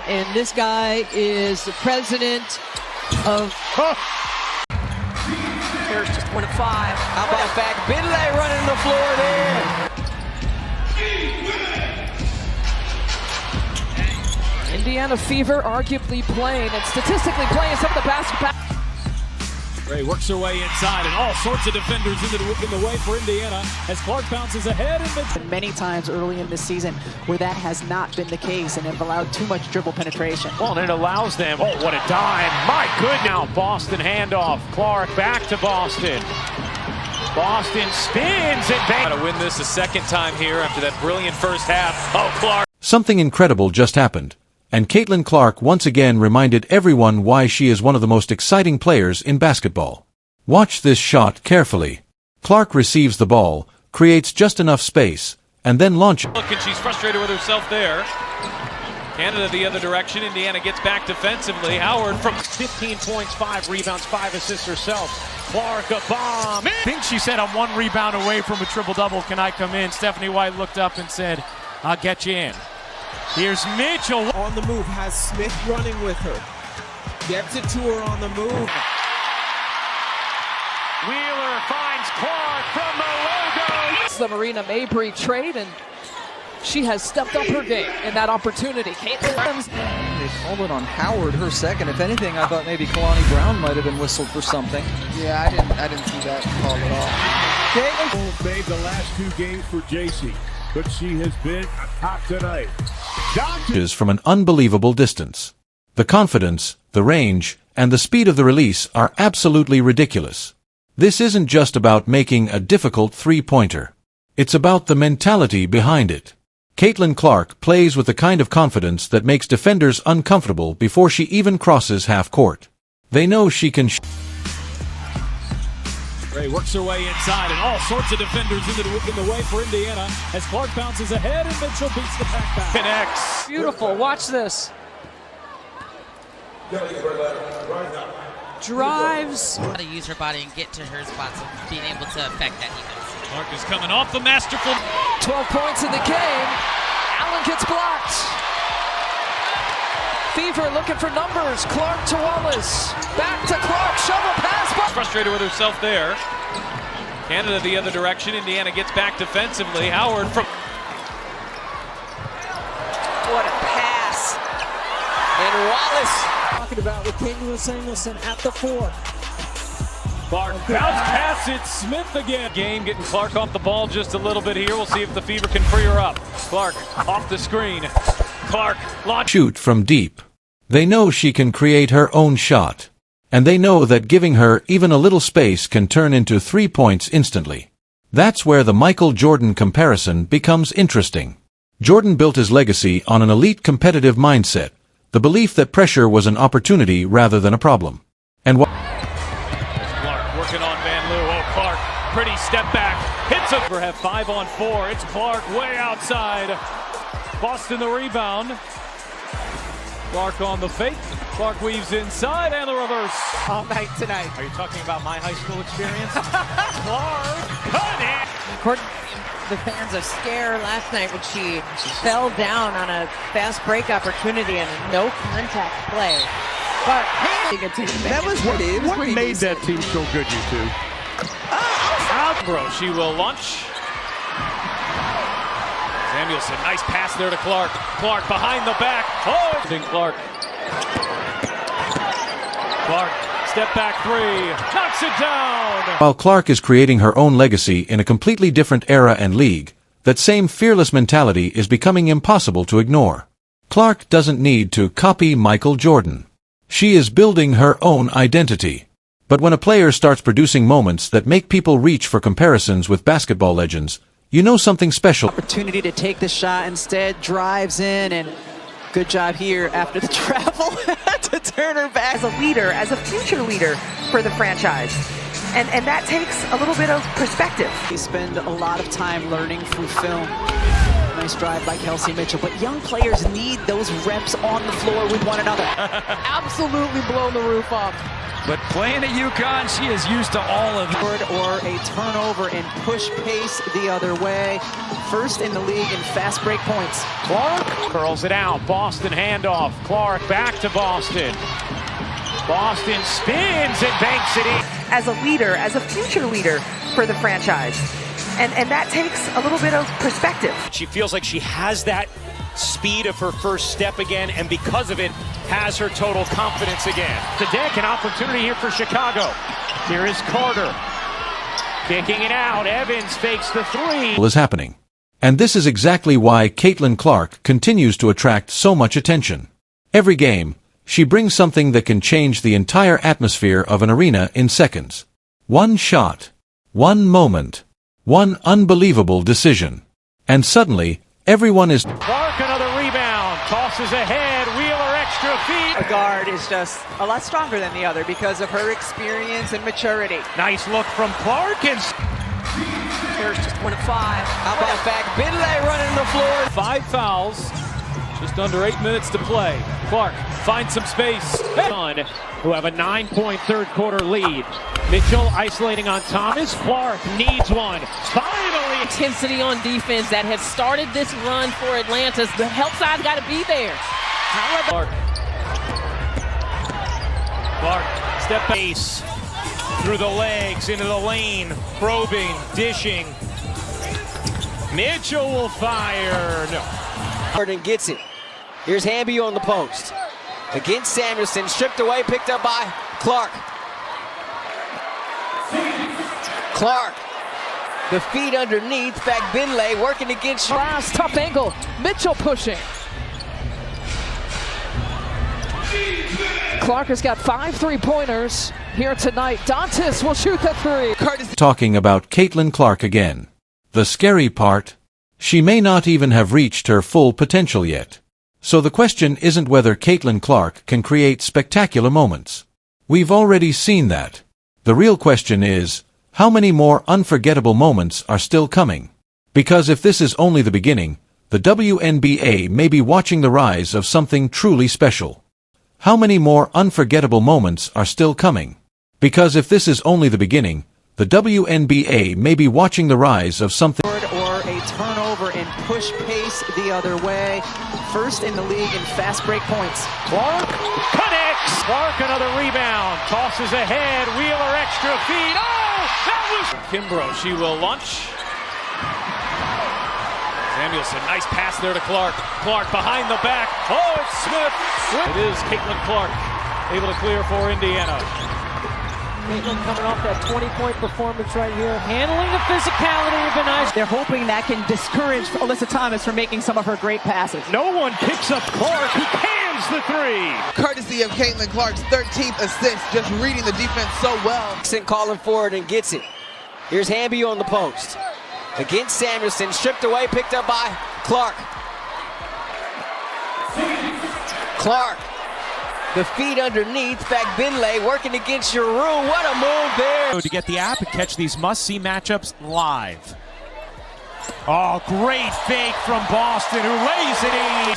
And this guy is the president of... There's just 1 of 5. How about back? Bidley running the floor there. Indiana Fever arguably playing and statistically playing some of the basketball. Ray works her way inside and all sorts of defenders in the way for Indiana as Clark bounces ahead. And many times early in this season where that has not been the case and have allowed too much dribble penetration. Well, and it allows them, oh, what a dime. My good now, Boston handoff. Clark back to Boston. Boston spins and bangs. To win this a second time here after that brilliant first half. Oh, Clark. Something incredible just happened. And Caitlin Clark once again reminded everyone why she is one of the most exciting players in basketball. Watch this shot carefully. Clark receives the ball, creates just enough space, and then launches. Look, and she's frustrated with herself there. Canada the other direction. Indiana gets back defensively. Howard from 15 points, 5 rebounds, 5 assists herself. Clark a bomb. I think she said, I'm 1 rebound away from a triple-double. Can I come in? Stephanie White looked up and said, I'll get you in. Here's Mitchell. On the move, has Smith running with her. Gets it to her on the move. Wheeler finds Clark from the logo. It's the Marina Mabry trade, and she has stepped up her game in that opportunity. Caitlin. They called it on Howard, her second. If anything, I thought maybe Kalani Brown might have been whistled for something. Yeah, I didn't see that call at all. Caitlin made the last 2 games for JC, but she has been hot tonight. From an unbelievable distance. The confidence, the range, and the speed of the release are absolutely ridiculous. This isn't just about making a difficult three-pointer. It's about the mentality behind it. Caitlin Clark plays with the kind of confidence that makes defenders uncomfortable before she even crosses half court. They know she can Ray works her way inside and all sorts of defenders in the way for Indiana as Clark bounces ahead and Mitchell beats the pack back. Connects. Beautiful. Watch this. Drives. How to use her body and get to her spots of being able to affect that defense. Clark is coming off the masterful. 12 points in the game. Allen gets blocked. Fever looking for numbers. Clark to Wallace. Back to Clark. Shovel pass. Frustrated with herself there. Canada the other direction. Indiana gets back defensively. Howard from... What a pass. And Wallace. Talking about with Kingsley Samuelson at the 4. Clark bounce pass it. Smith again. Game getting Clark off the ball just a little bit here. We'll see if the Fever can free her up. Clark off the screen. Clark launch. Shoot from deep. They know she can create her own shot. And they know that giving her even a little space can turn into 3 points instantly. That's where the Michael Jordan comparison becomes interesting. Jordan built his legacy on an elite competitive mindset, the belief that pressure was an opportunity rather than a problem. And what Clark working on Van Loo. Oh, Clark, pretty step back. Hits it. We have 5 on 4. It's Clark way outside. Boston the rebound. Clark on the fake. Clark weaves inside and the reverse. All night tonight. Are you talking about my high school experience? Clark, cut it! The fans are scared last night when she fell down on a fast break opportunity and a no contact play. But That was what made that team so good, you two? Bro, she will launch. Samuelson, nice pass there to Clark. Clark behind the back. Oh, Clark. Clark, step back 3, knocks it down. While Clark is creating her own legacy in a completely different era and league, that same fearless mentality is becoming impossible to ignore. Clark doesn't need to copy Michael Jordan. She is building her own identity. But when a player starts producing moments that make people reach for comparisons with basketball legends, you know something special. Opportunity to take the shot, instead drives in, and good job here after the travel to turn her back. As a leader, as a future leader for the franchise. And that takes a little bit of perspective. We spend a lot of time learning through film. Nice drive by Kelsey Mitchell, but young players need those reps on the floor with one another. Absolutely blown the roof off. But playing at UConn, she is used to all of it. Or a turnover and push pace the other way. First in the league in fast break points. Clark curls it out. Boston handoff. Clark back to Boston. Boston spins and banks it in. As a leader, as a future leader for the franchise. And that takes a little bit of perspective. She feels like she has that speed of her first step again, and because of it, has her total confidence again. The deck, an opportunity here for Chicago. Here is Carter. Kicking it out. Evans fakes the three. Is happening. And this is exactly why Caitlin Clark continues to attract so much attention. Every game, she brings something that can change the entire atmosphere of an arena in seconds. One shot, one moment, one unbelievable decision. And suddenly, everyone is... Clark, another rebound, tosses ahead, Wheeler extra feet. A guard is just a lot stronger than the other because of her experience and maturity. Nice look from Clark, and Here's just 1 of 5. How about back? Bidley running the floor. 5 fouls, just under 8 minutes to play. Clark finds some space. Who have a 9-point third quarter lead. Mitchell isolating on Thomas. Clark needs one. Finally! Intensity on defense that has started this run for Atlanta. The help side's got to be there. Clark, step base. Through the legs, into the lane. Probing, dishing. Mitchell will fire. No. Harden gets it. Here's Hamby on the post. Against Samuelson, stripped away, picked up by Clark. Clark, the feet underneath, back Binley working against... Last tough angle, Mitchell pushing. Clark has got 5 3-pointers here tonight. Dantas will shoot the 3. Talking about Caitlin Clark again. The scary part, she may not even have reached her full potential yet. So the question isn't whether Caitlin Clark can create spectacular moments. We've already seen that. The real question is, how many more unforgettable moments are still coming? Because if this is only the beginning, the WNBA may be watching the rise of something truly special. How many more unforgettable moments are still coming? Because if this is only the beginning, the WNBA may be watching the rise of something... Or a turnover and push pace the other way. First in the league in fast break points. Clark connects. Clark, another rebound. Tosses ahead. Wheeler extra feet. Oh, that was... Kimbrough, she will launch. Samuelson, nice pass there to Clark. Clark behind the back. Oh, it's Smith. It is Caitlin Clark able to clear for Indiana. Caitlin coming off that 20-point performance right here. Handling the physicality of the nice. They're hoping that can discourage Alyssa Thomas from making some of her great passes. No one picks up Clark, who cans the 3. Courtesy of Caitlin Clark's 13th assist, just reading the defense so well. Calling forward and gets it. Here's Hamby on the post. Against Samuelson, stripped away, picked up by Clark. Clark, the feet underneath, back Binley working against your room. What a move there. To get the app and catch these must-see matchups live. Oh, great fake from Boston, who lays it in.